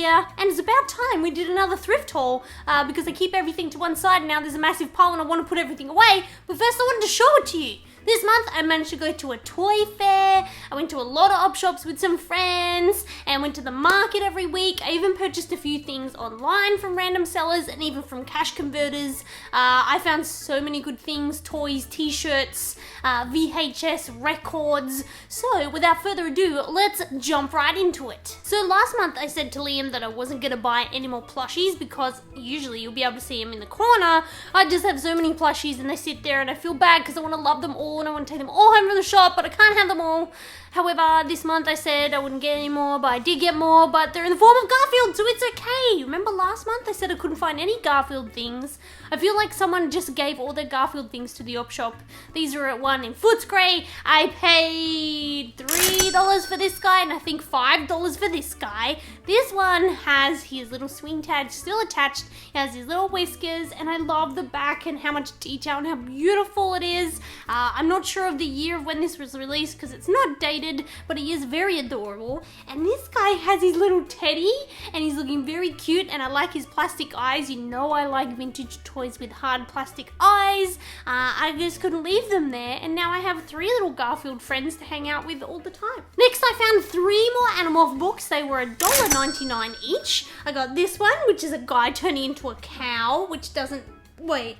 year, and it's about time we did another thrift haul because I keep everything to one side and now there's a massive pile and I want to put everything away. But first I wanted to show it to you. This month I managed to go to a toy fair, I went to a lot of op shops with some friends, and went to the market every week. I even purchased a few things online from random sellers and even from cash converters. I found so many good things, toys, t-shirts, VHS records. So without further ado, let's jump right into it. So last month I said to Liam that I wasn't going to buy any more plushies because usually you'll be able to see them in the corner. I just have so many plushies and they sit there and I feel bad because I want to love them all and I want to take them all home from the shop, but I can't have them all. However, this month I said I wouldn't get any more, but I did get more, but they're in the form of Garfield, so it's okay. Remember last month I said I couldn't find any Garfield things? I feel like someone just gave all their Garfield things to the op shop. These are at one in Footscray. I paid $3 for this guy and I think $5 for this guy. This one has his little swing tag still attached. He has his little whiskers and I love the back and how much detail and how beautiful it is. I'm not sure of the year of when this was released because it's not dated, but he is very adorable. And this guy has his little teddy and he's looking very cute and I like his plastic eyes. You know I like vintage toys with hard plastic eyes. I just couldn't leave them there and now I have 3 little Garfield friends to hang out with all the time. Next I found 3 more Animorph books. They were $1.99 each. I got this one, which is a guy turning into a cow, which doesn't... wait.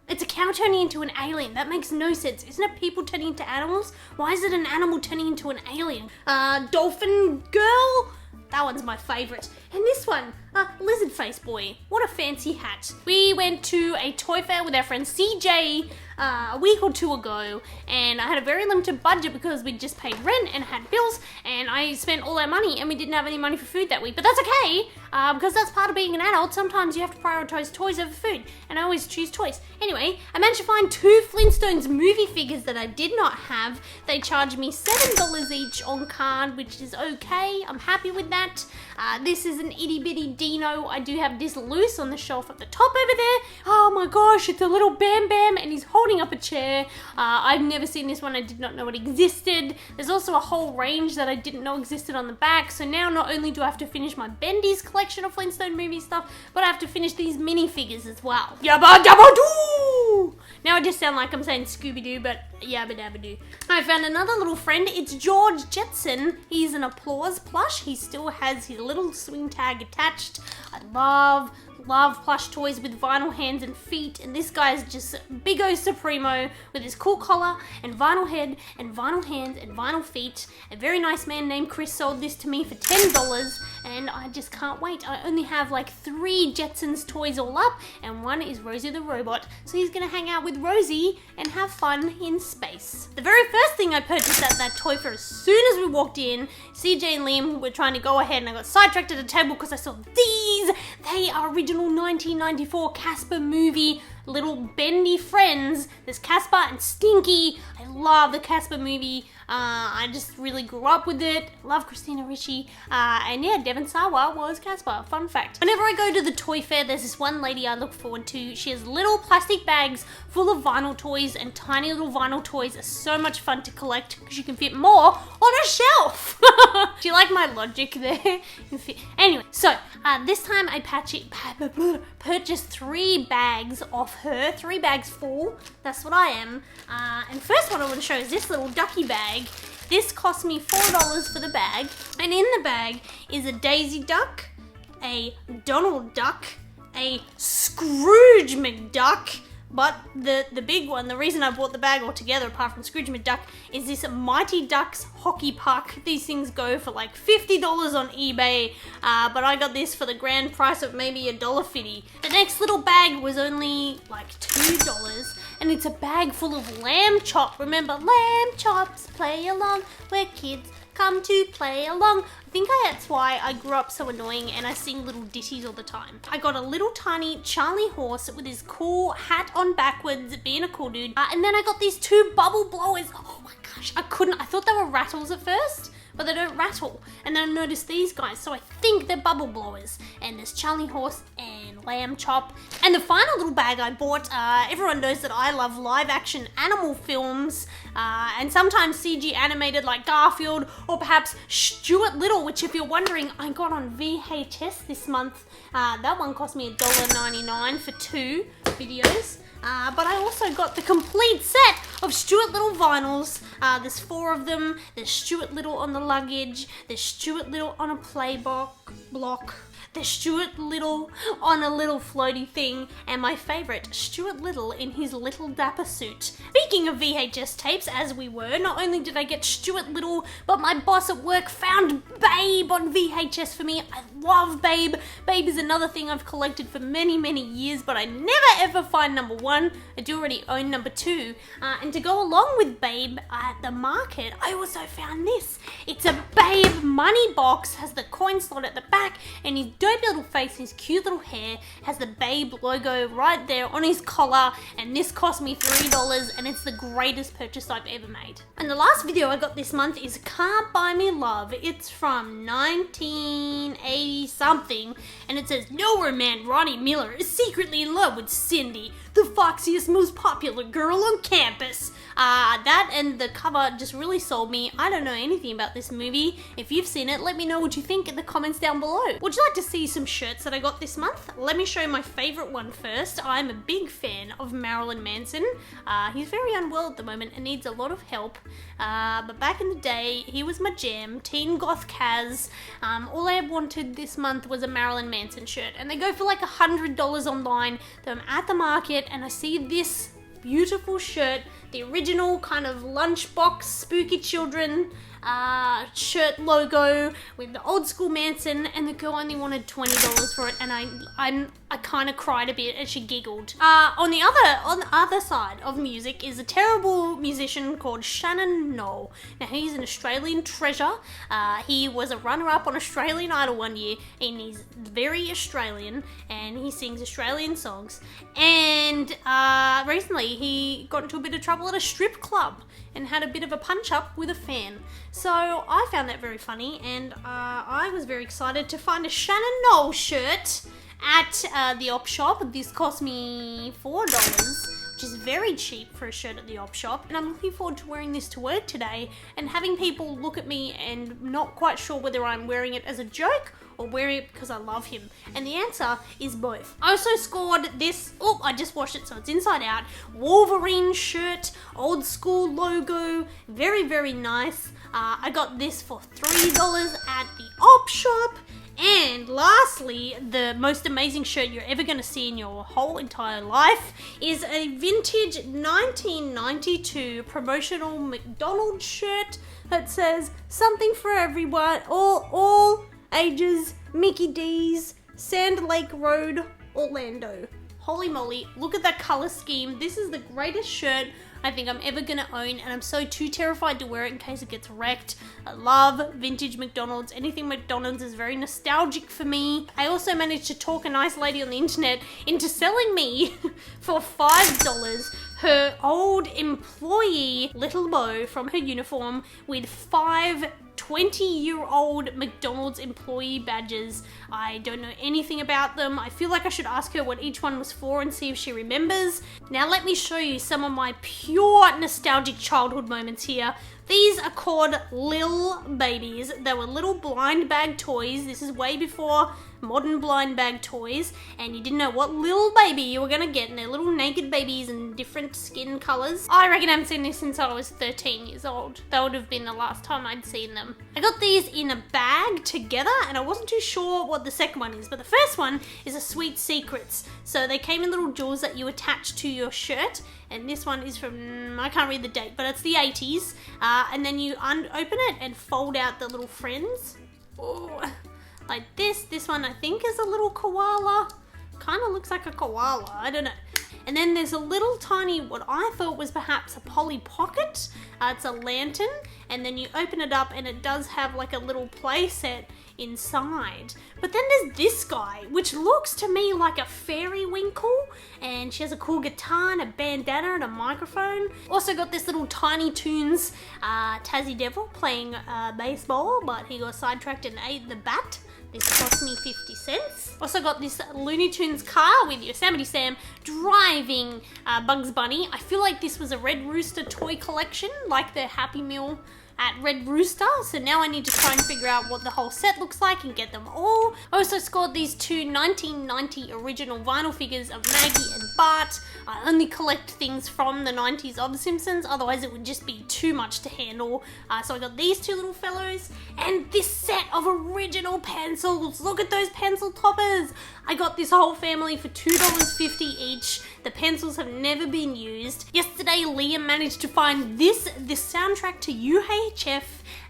It's a cow turning into an alien. That makes no sense. Isn't it people turning into animals? Why is it an animal turning into an alien? Dolphin girl? That one's my favourite. And this one, lizard face boy. What a fancy hat. We went to a toy fair with our friend CJ a week or 2 ago, and I had a very limited budget because we just paid rent and had bills, and I spent all our money and we didn't have any money for food that week. But that's okay, because that's part of being an adult. Sometimes you have to prioritize toys over food, and I always choose toys. Anyway, I managed to find 2 Flintstones movie figures that I did not have. They charged me $7 each on card, which is okay. I'm happy with that. This is an itty bitty dino. I do have this loose on the shelf at the top over there. Oh my gosh, it's a little Bam Bam and he's holding up a chair. I've never seen this one. I did not know it existed. There's also a whole range that I didn't know existed on the back. So now not only do I have to finish my Bendy's collection of Flintstone movie stuff, but I have to finish these minifigures as well. Yabba dabba doo! Now I just sound like I'm saying Scooby-Doo, but yabba dabba doo. I found another little friend. It's George Jetson. He's an Applause plush. He still has his little swing tag attached. I love plush toys with vinyl hands and feet, and this guy is just big O Supremo with his cool collar and vinyl head and vinyl hands and vinyl feet. A very nice man named Chris sold this to me for $10 and I just can't wait. I only have like 3 Jetsons toys all up and one is Rosie the robot, so he's gonna hang out with Rosie and have fun in space. The very first thing I purchased at that toy fair, as soon as we walked in, CJ and Liam were trying to go ahead and I got sidetracked at a table because I saw these. They are original 1994 Casper movie little bendy friends. There's Casper and Stinky. I love the Casper movie. I just really grew up with it. Love Christina Ricci. And yeah, Devon Sawa was Casper. Fun fact. Whenever I go to the toy fair, there's this one lady I look forward to. She has little plastic bags full of vinyl toys, and tiny little vinyl toys are so much fun to collect because you can fit more on a shelf. Do you like my logic there? Anyway, so this time I purchased 3 bags off her. 3 bags full. That's what I am. And first one I want to show is this little ducky bag. This cost me $4 for the bag. And in the bag is a Daisy Duck, a Donald Duck, a Scrooge McDuck, but the big one, the reason I bought the bag altogether apart from Scrooge McDuck, is this Mighty Ducks hockey puck. These things go for like $50 on eBay, but I got this for the grand price of maybe $1.50. The next little bag was only like $2, and it's a bag full of Lambchop. Remember, Lambchops, play along, where kids come to play along. I think that's why I grew up so annoying and I sing little ditties all the time. I got a little tiny Charlie horse with his cool hat on backwards, being a cool dude. And then I got these 2 bubble blowers. Oh my gosh, I thought they were rattles at first, but they don't rattle. And then I noticed these guys, so I think they're bubble blowers. And there's Charlie horse and Lambchop. And the final little bag I bought, everyone knows that I love live action animal films, and sometimes CG animated like Garfield, or perhaps Stuart Little, which if you're wondering, I got on VHS this month. That one cost me $1.99 for 2 videos. But I also got the complete set of Stuart Little vinyls. There's 4 of them. There's Stuart Little on the luggage. There's Stuart Little on a play block. There's Stuart Little on a little floaty thing. And my favourite, Stuart Little in his little dapper suit. Speaking of VHS tapes, as we were, not only did I get Stuart Little, but my boss at work found Babe on VHS for me. I love Babe. Babe is another thing I've collected for many, many years, but I never ever find number 1. I do already own number 2. And to go along with Babe at the market, I also found this. It's a Babe money box, has the coin slot at the back, and his dopey little face, his cute little hair, has the Babe logo right there on his collar, and this cost me $3, and it's the greatest purchase I've ever made. And the last video I got this month is Cant Buy Me Love. It's from 1980 something, and it says, "Nowhere man Ronnie Miller is secretly in love with Cindy, the foxiest, most popular girl on campus." That and the cover just really sold me. I don't know anything about this movie. If you've seen it, let me know what you think in the comments down below. Would you like to see some shirts that I got this month? Let me show you my favourite one first. I'm a big fan of Marilyn Manson. He's very unwell at the moment and needs a lot of help. But back in the day, he was my jam. Teen Goth Kaz. All I wanted this month was a Marilyn Manson shirt. And they go for like $100 online. So I'm at the market and I see this beautiful shirt, the original kind of lunchbox spooky children shirt logo with the old school Manson, and the girl only wanted $20 for it, and I kind of cried a bit as she giggled. On the other side of music is a terrible musician called Shannon Noll. Now he's an Australian treasure. He was a runner-up on Australian Idol one year, and he's very Australian, and he sings Australian songs. And recently he got into a bit of trouble at a strip club and had a bit of a punch-up with a fan. So I found that very funny, and I was very excited to find a Shannon Noll shirt at the op shop. This cost me $4, which is very cheap for a shirt at the op shop, and I'm looking forward to wearing this to work today and having people look at me and not quite sure whether I'm wearing it as a joke or wearing it because I love him. And the answer is both. I also scored this, I just washed it so it's inside out, Wolverines shirt, old school logo, very, very nice. I got this for $3 at the op shop. And lastly, the most amazing shirt you're ever going to see in your whole entire life is a vintage 1992 promotional McDonald's shirt that says something for everyone, all ages, Mickey D's, Sand Lake Road, Orlando. Holy moly, look at that color scheme. This is the greatest shirt I think I'm ever gonna own, and I'm so too terrified to wear it in case it gets wrecked. I love vintage McDonald's. Anything McDonald's is very nostalgic for me. I also managed to talk a nice lady on the internet into selling me for $5 her old employee little bow from her uniform with 5 20-year-old McDonald's employee badges. I don't know anything about them. I feel like I should ask her what each one was for and see if she remembers. Now let me show you some of my pure nostalgic childhood moments here. These are called Lil Babies. They were little blind bag toys. This is way before modern blind bag toys, and you didn't know what little baby you were gonna get, and they're little naked babies in different skin colors. I reckon I haven't seen this since I was 13 years old. That would have been the last time I'd seen them. I got these in a bag together, and I wasn't too sure what the second one is, but the first one is a Sweet Secrets. So they came in little jewels that you attach to your shirt, and this one is from, I can't read the date, but it's the 80s. And then you open it and fold out the little friends. Oh, like this. This one I think is a little koala. Kind of looks like a koala, I don't know. And then there's a little tiny, what I thought was perhaps a Polly Pocket. It's a lantern, and then you open it up and it does have like a little play set inside. But then there's this guy, which looks to me like a fairy winkle, and she has a cool guitar and a bandana and a microphone. Also got this little Tiny Toons Tassie Devil playing baseball, but he got sidetracked and ate the bat. This cost me 50 cents. Also got this Looney Tunes car with Yosemite Sam driving Bugs Bunny. I feel like this was a Red Rooster toy collection, like the Happy Meal at Red Rooster, so now I need to try and figure out what the whole set looks like and get them all. I also scored these two 1990 original vinyl figures of Maggie and Bart. I only collect things from the 90s of The Simpsons, otherwise it would just be too much to handle. So I got these two little fellows and this set of original pencils. Look at those pencil toppers. I got this whole family for $2.50 each. The pencils have never been used. Yesterday, Liam managed to find this soundtrack to UHF,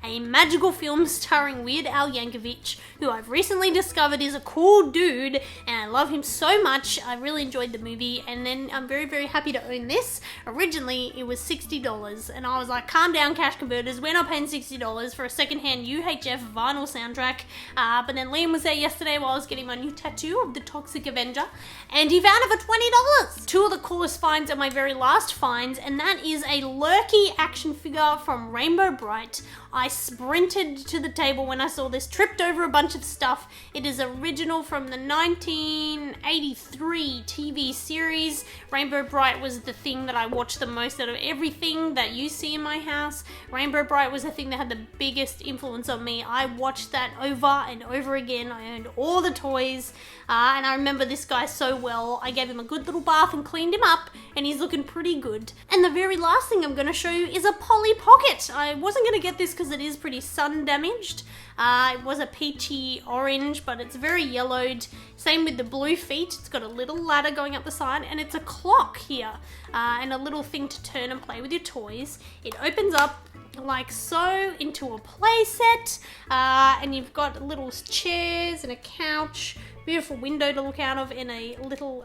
a magical film starring Weird Al Yankovic, who I've recently discovered is a cool dude, and I love him so much. I really enjoyed the movie, and then I'm very, very happy to own this. Originally, it was $60, and I was like, calm down, cash converters, we're not paying $60 for a secondhand UHF vinyl soundtrack. But then Liam was there yesterday while I was getting my new tattoo of the Toxic Avenger, and he found it for $20. Two of the coolest finds are my very last finds, and that is a Lurky action figure from Rainbow Brite. I sprinted to the table when I saw this, tripped over a bunch of stuff. It is original from the 1983 TV series. Rainbow Brite was the thing that I watched the most out of everything that you see in my house. Rainbow Brite was the thing that had the biggest influence on me. I watched that over and over again. I owned all the toys, and I remember this guy so well. I gave him a good little bath and cleaned him up, and he's looking pretty good. And the very last thing I'm going to show you is a Polly Pocket. I wasn't going to get this because it is pretty sun damaged. It was a peachy orange, but it's very yellowed. Same with the blue feet. It's got a little ladder going up the side, and it's a clock here, and a little thing to turn and play with your toys. It opens up like so into a play set, and you've got little chairs and a couch, beautiful window to look out of, and a little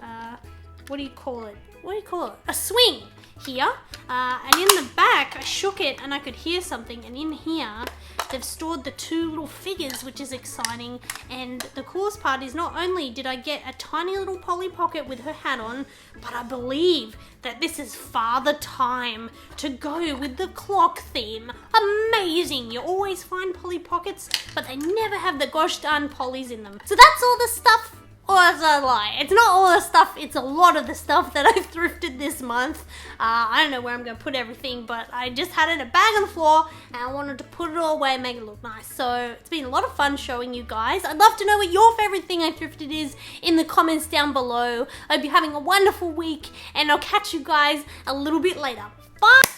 what do you call it? A swing here. And in the back, I shook it and I could hear something, and in here they've stored the two little figures, which is exciting. And the coolest part is not only did I get a tiny little Polly Pocket with her hat on, but I believe that this is Father Time to go with the clock theme. Amazing! You always find Polly Pockets, but they never have the gosh darn Pollys in them. So that's all the stuff. Or that's a lie. It's not all the stuff, it's a lot of the stuff that I've thrifted this month. I don't know where I'm going to put everything, but I just had it in a bag on the floor, and I wanted to put it all away and make it look nice. So it's been a lot of fun showing you guys. I'd love to know what your favorite thing I thrifted is in the comments down below. I hope you're having a wonderful week, and I'll catch you guys a little bit later. Bye!